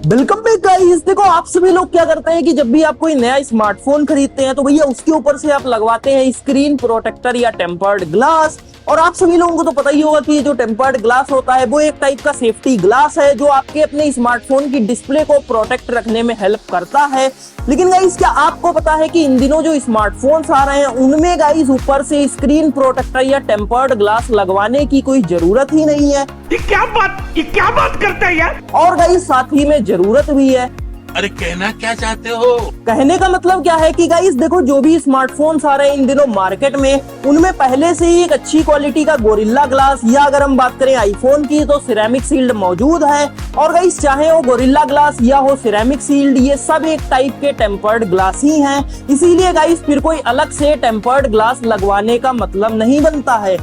Welcome back guys. देखो आप सभी लोग क्या करते हैं कि जब भी आप कोई नया स्मार्टफोन खरीदते हैं तो भैया उसके ऊपर से आप लगवाते हैं स्क्रीन प्रोटेक्टर या टेम्पर्ड ग्लास। और आप सभी लोगों को तो पता ही होगा कि ये जो टेम्पर्ड ग्लास होता है वो एक टाइप का सेफ्टी ग्लास है जो आपके अपने स्मार्टफोन की डिस्प्ले को प्रोटेक्ट रखने में हेल्प करता है। लेकिन गाइस क्या आपको पता है कि इन दिनों जो स्मार्टफोन्स आ रहे हैं उनमें गाइस ऊपर से स्क्रीन प्रोटेक्टर या टेम्पर्ड ग्लास लगवाने की कोई जरूरत ही नहीं है। ये क्या बात करता है यार। और गाइस साथ ही में जरूरत भी है। अरे कहना क्या चाहते हो? कहने का मतलब क्या है कि गाइस देखो जो भी स्मार्टफोन्स आ रहे हैं इन दिनों मार्केट में उनमें पहले से ही एक अच्छी क्वालिटी का गोरिल्ला ग्लास या अगर हम बात करें आईफोन की तो सिरेमिक सील्ड मौजूद है। और गाइस चाहे वो गोरिल्ला ग्लास या हो सिरेमिक सील्ड ये सब एक टाइप के टेम्पर्ड ग्लास ही हैं। इसीलिए गाइस फिर कोई अलग से टेम्पर्ड ग्लास लगवाने का मतलब नहीं बनता है।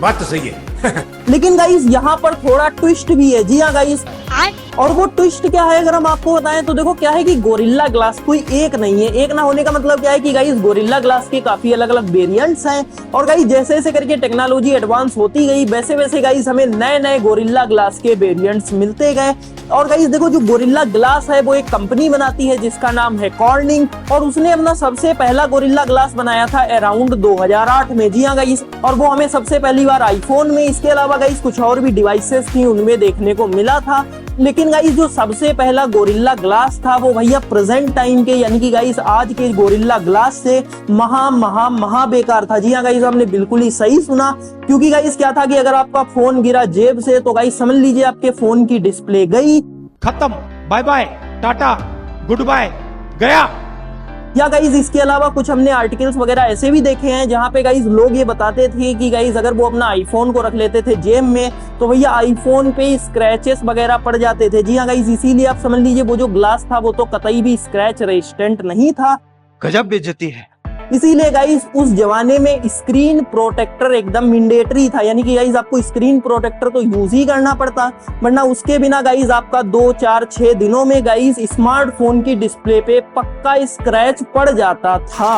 बात तो सही है। लेकिन गाइस यहाँ पर थोड़ा ट्विस्ट भी है। जी हाँ गाइस, और वो ट्विस्ट क्या है अगर हम आपको बताएं तो देखो क्या है कि गोरिल्ला ग्लास कोई एक नहीं है। एक ना होने का मतलब क्या है कि गाइस गोरिल्ला ग्लास के काफी अलग अलग वेरिएंट्स हैं। और गाइस जैसे जैसे करके टेक्नोलॉजी एडवांस होती गई वैसे वैसे गाइस हमें नए नए गोरिल्ला ग्लास के वेरिएंट्स मिलते गए। और गाइस देखो जो गोरिल्ला ग्लास है वो एक कंपनी बनाती है जिसका नाम है कॉर्निंग और उसने अपना सबसे पहला गोरिल्ला ग्लास बनाया था अराउंड 2008 में। जी हाँ गाइस, और वो हमें सबसे पहली बार आईफोन में, इसके अलावा गाइस कुछ और भी डिवाइसेस थी उनमें देखने को मिला था। लेकिन गाइस जो सबसे पहला गोरिल्ला ग्लास था वो भैया प्रेजेंट टाइम के यानी कि गाइस आज के गोरिल्ला ग्लास से महा बेकार था। जी हाँ गाइस, आपने बिल्कुल ही सही सुना। क्योंकि गाइस क्या था कि अगर आपका फोन गिरा जेब से तो गाइस समझ लीजिए आपके फोन की डिस्प्ले गई, खत्म, bye bye, tata, goodbye, गया। या गाइज इसके अलावा कुछ हमने आर्टिकल्स वगैरह ऐसे भी देखे हैं जहां पे गाइज लोग ये बताते थे कि गाइज अगर वो अपना आईफोन को रख लेते थे जेब में तो भैया आईफोन पे स्क्रैचेस वगैरह पड़ जाते थे। जी हाँ गाइज, इसीलिए आप समझ लीजिए वो जो ग्लास था वो तो कतई भी स्क्रैच रेजिस्टेंट नहीं था। गजब बेइज्जती है। इसीलिए गाइस उस जमाने में स्क्रीन प्रोटेक्टर एकदम मैंडेटरी था, यानी कि गाइस आपको स्क्रीन प्रोटेक्टर तो यूज ही करना पड़ता, वरना उसके बिना गाइस आपका 2, 4, 6 दिनों में गाइस स्मार्टफोन की डिस्प्ले पे पक्का स्क्रैच पड़ जाता था।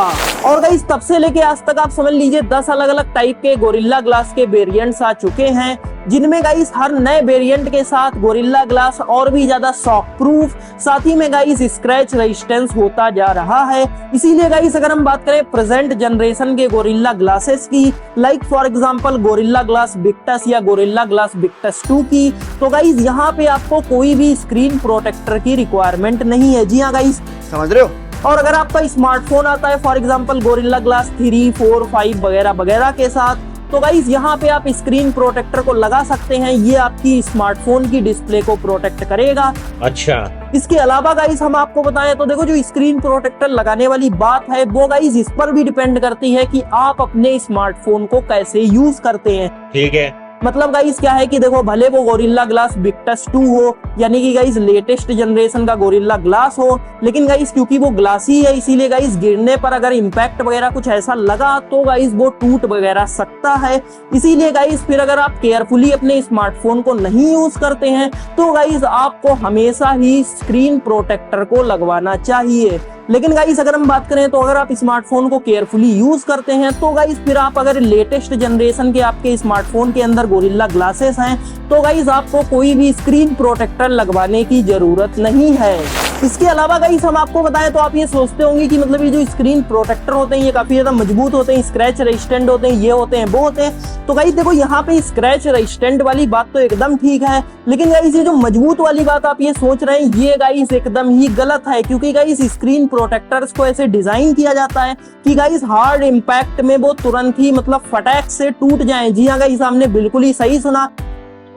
और गाइस तब से लेके आज तक आप समझ लीजिए 10 अलग अलग टाइप के गोरिल्ला ग्लास के वेरिएंट्स आ चुके हैं जिनमें गाइस हर नए वेरिएंट के साथ गोरिल्ला ग्लास और भी ज्यादा शॉक प्रूफ, साथ ही में गाइस स्क्रैच रेजिस्टेंस होता जा रहा है। इसीलिए गाइस अगर हम बात करें प्रेजेंट जनरेशन के गोरिल्ला ग्लासेस की, like for example gorilla glass Victus या गोरिल्ला ग्लास विक्टस 2 की, तो गाइस यहाँ पे आपको कोई भी स्क्रीन प्रोटेक्टर की रिक्वायरमेंट नहीं है। जी हाँ गाइस, समझ रहे हो। और अगर आपका स्मार्टफोन आता है फॉर एग्जांपल गोरिल्ला ग्लास 3, 4, 5 वगैरह वगैरह के साथ तो गाइस यहाँ पे आप स्क्रीन प्रोटेक्टर को लगा सकते हैं, ये आपकी स्मार्टफोन की डिस्प्ले को प्रोटेक्ट करेगा। अच्छा, इसके अलावा गाइस हम आपको बताएं तो देखो जो स्क्रीन प्रोटेक्टर लगाने वाली बात है वो गाइस इस पर भी डिपेंड करती है कि आप अपने स्मार्टफोन को कैसे यूज करते हैं। ठीक है। मतलब गाइस क्या है कि देखो भले वो गोरिल्ला ग्लास विक्टस 2 हो यानी कि गाइस लेटेस्ट जनरेशन का गोरिल्ला ग्लास हो, लेकिन गाइस क्योंकि वो ग्लास ही है इसीलिए गाइस गिरने पर अगर इम्पैक्ट वगैरह कुछ ऐसा लगा तो गाइस वो टूट वगैरह सकता है। इसीलिए गाइस फिर अगर आप केयरफुली अपने स्मार्टफोन को नहीं यूज करते हैं तो गाइस आपको हमेशा ही स्क्रीन प्रोटेक्टर को लगवाना चाहिए। लेकिन गाइस अगर हम बात करें तो अगर आप स्मार्टफोन को केयरफुली यूज करते हैं तो गाइस फिर आप अगर लेटेस्ट जनरेशन के आपके स्मार्टफोन के अंदर गोरिल्ला ग्लासेस हैं तो गाइस आपको कोई भी स्क्रीन प्रोटेक्टर लगवाने की जरूरत नहीं है। इसके अलावा गाइस हम आपको बताएं तो आप ये सोचते होंगे कि मतलब ये जो स्क्रीन प्रोटेक्टर होते हैं ये काफी ज्यादा मजबूत होते हैं, स्क्रैच रेजिस्टेंट होते हैं, ये होते हैं वो होते हैं। तो गाइस देखो यहाँ पे स्क्रैच रेजिस्टेंट वाली बात तो एकदम ठीक है, लेकिन गाइस ये जो मजबूत वाली बात आप ये सोच रहे हैं ये गाइस एकदम ही गलत है। क्योंकि गाइस स्क्रीन प्रोटेक्टर्स को ऐसे डिजाइन किया जाता है कि गाइस हार्ड इम्पैक्ट में वो तुरंत ही मतलब फटाक से टूट जाए। जी हाँ गाइस, आपने बिल्कुल ही सही सुना।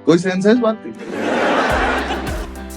कोई सेंस है इस बात की?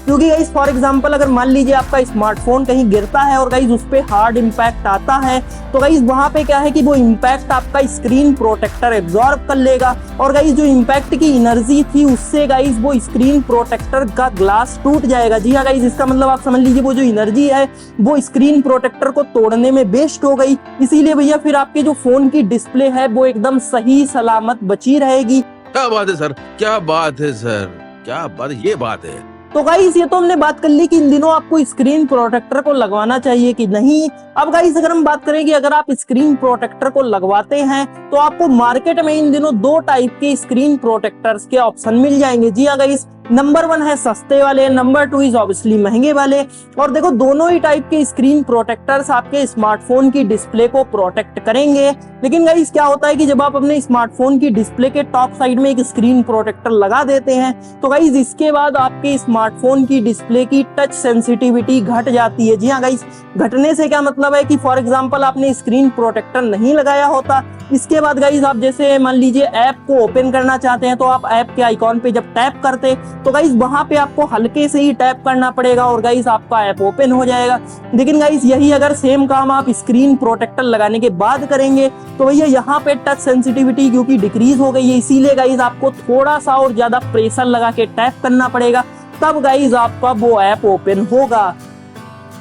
क्योंकि गाइस फॉर एग्जांपल अगर मान लीजिए आपका स्मार्टफोन कहीं गिरता है और गाइस उस पे हार्ड इम्पैक्ट आता है तो गाइस वहां पे क्या है कि वो इम्पैक्ट आपका स्क्रीन प्रोटेक्टर एब्जॉर्ब कर लेगा और गाइस जो इम्पैक्ट की एनर्जी थी उससे गाइस वो स्क्रीन प्रोटेक्टर का ग्लास टूट जाएगा। जी हाँ गाइस, इसका मतलब आप समझ लीजिए वो जो एनर्जी है वो स्क्रीन प्रोटेक्टर को तोड़ने में वेस्ट हो गई। इसीलिए भैया फिर आपके जो फोन की डिस्प्ले है वो एकदम सही सलामत बची रहेगी। क्या बात है सर, क्या बात है सर, क्या बात, ये बात है। तो गाइस ये तो हमने बात कर ली कि इन दिनों आपको स्क्रीन प्रोटेक्टर को लगवाना चाहिए कि नहीं। अब गाइस अगर हम बात करें कि अगर आप स्क्रीन प्रोटेक्टर को लगवाते हैं तो आपको मार्केट में इन दिनों 2 टाइप के स्क्रीन प्रोटेक्टर्स के ऑप्शन मिल जाएंगे। जी हाँ गाइस, नंबर 1 है सस्ते वाले, नंबर 2 इज ऑब्वियसली महंगे वाले। और देखो दोनों ही टाइप के स्क्रीन प्रोटेक्टर्स आपके स्मार्टफोन की डिस्प्ले को प्रोटेक्ट करेंगे। लेकिन गाइस क्या होता है कि जब आप अपने स्मार्टफोन की डिस्प्ले के टॉप साइड में एक स्क्रीन प्रोटेक्टर लगा देते हैं तो गाइस इसके बाद आपके स्मार्टफोन की डिस्प्ले की टच सेंसिटिविटी घट जाती है। जी हाँ गाइस, घटने से क्या मतलब है कि फॉर एग्जांपल आपने स्क्रीन प्रोटेक्टर नहीं लगाया होता, इसके बाद गाइस आप जैसे मान लीजिए ऐप को ओपन करना चाहते हैं तो आप ऐप के आइकॉन पे जब टैप करते तो गाइस वहां पे आपको हल्के से ही टैप करना पड़ेगा और गाइस आपका ऐप ओपन हो जाएगा। लेकिन गाइस यही अगर सेम काम आप स्क्रीन प्रोटेक्टर लगाने के बाद करेंगे तो भैया यहाँ पे टच सेंसिटिविटी क्योंकि डिक्रीज हो गई है, इसीलिए गाइस आपको थोड़ा सा और ज्यादा प्रेशर लगा के टैप करना पड़ेगा, तब गाइस आपका वो ऐप ओपन होगा।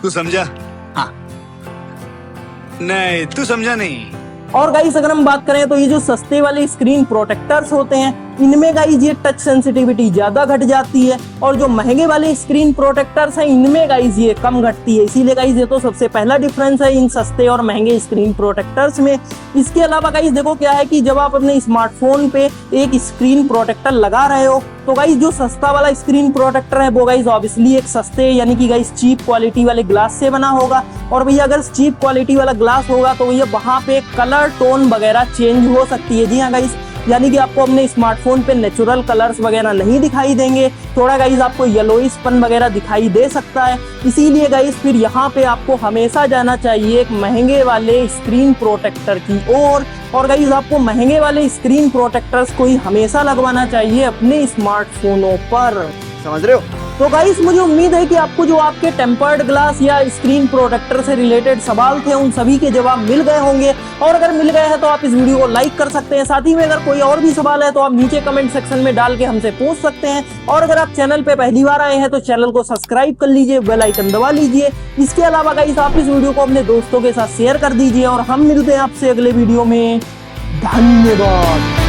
तू समझा? हाँ। नहीं, तू समझा नहीं। और गाइस अगर हम बात करें तो ये जो सस्ते वाले स्क्रीन प्रोटेक्टर्स होते हैं इनमें गाइस ये टच सेंसिटिविटी ज्यादा घट जाती है, और जो महंगे वाले स्क्रीन प्रोटेक्टर्स हैं इनमें गाइस ये कम घटती है। इसीलिए गाइस ये तो सबसे पहला डिफरेंस है इन सस्ते और महंगे स्क्रीन प्रोटेक्टर्स में। इसके अलावा गाइस देखो क्या है कि जब आप अपने स्मार्टफोन पे एक स्क्रीन प्रोटेक्टर लगा रहे हो तो गाइस जो सस्ता वाला स्क्रीन प्रोटेक्टर है वो गाइस ऑब्वियसली एक सस्ते यानी कि गाइस चीप क्वालिटी वाले ग्लास से बना होगा। और भैया अगर चीप क्वालिटी वाला ग्लास होगा तो भैया वहां पे कलर टोन वगैरह चेंज हो सकती है। जी हाँ गाइस, यानी कि आपको अपने स्मार्टफोन पे नेचुरल कलर्स वगैरह नहीं दिखाई देंगे, थोड़ा गाइस आपको येलोइशपन वगैरह दिखाई दे सकता है। इसीलिए गाइस फिर यहाँ पे आपको हमेशा जाना चाहिए एक महंगे वाले स्क्रीन प्रोटेक्टर की ओर। और गाइस आपको महंगे वाले स्क्रीन प्रोटेक्टर्स को ही हमेशा लगवाना चाहिए अपने स्मार्टफोनों पर, समझ रहे हो? तो गाइस मुझे उम्मीद है कि आपको जो आपके टेम्पर्ड ग्लास या स्क्रीन प्रोटेक्टर से रिलेटेड सवाल थे उन सभी के जवाब मिल गए होंगे। और अगर मिल गए हैं तो आप इस वीडियो को लाइक कर सकते हैं। साथ ही में अगर कोई और भी सवाल है तो आप नीचे कमेंट सेक्शन में डाल के हमसे पूछ सकते हैं। और अगर आप चैनल पे पहली बार आए हैं तो चैनल को सब्सक्राइब कर लीजिए, बेल आइकन दबा लीजिए। इसके अलावा गाइस आप इस वीडियो को अपने दोस्तों के साथ शेयर कर दीजिए और हम मिलते हैं आपसे अगले वीडियो में। धन्यवाद।